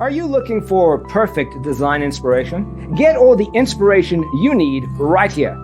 Are you looking for perfect design inspiration? Get all the inspiration you need right here.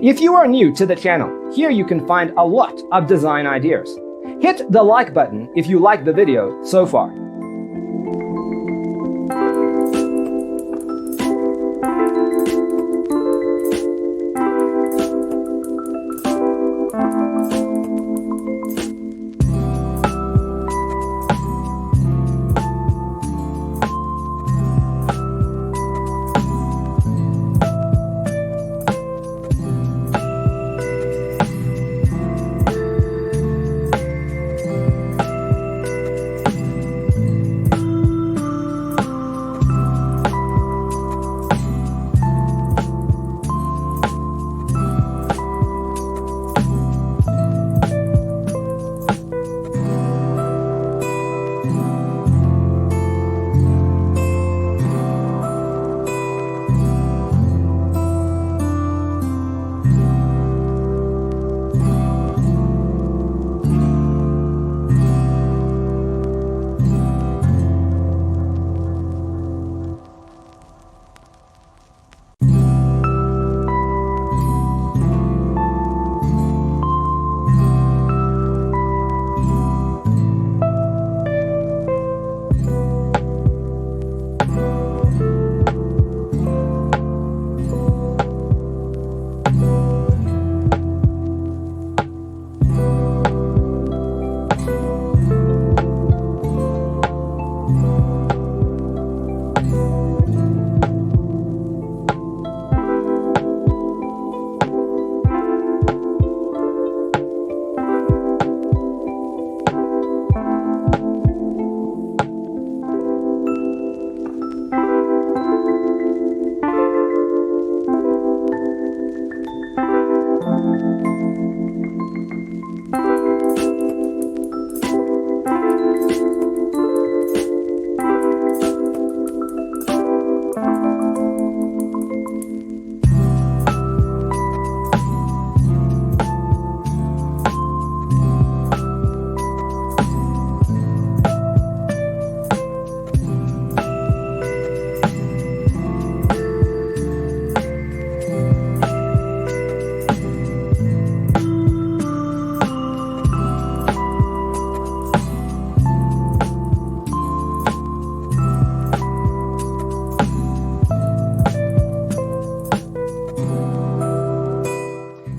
If you are new to the channel, here you can find a lot of design ideas. Hit the like button if you like the video so far.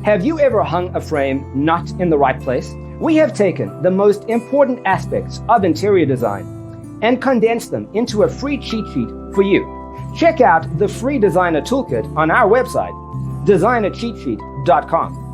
Have you ever hung a frame not in the right place? We have taken the most important aspects of interior design and condensed them into a free cheat sheet for you. Check out the free designer toolkit on our website, designercheatsheet.com.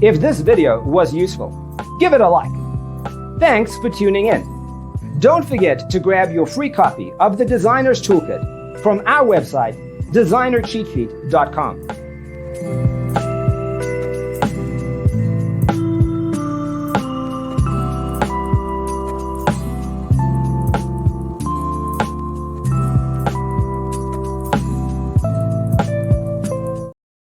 If this video was useful, give it a like. Thanks for tuning in. Don't forget to grab your free copy of the Designer's Toolkit from our website, designercheatsheet.com.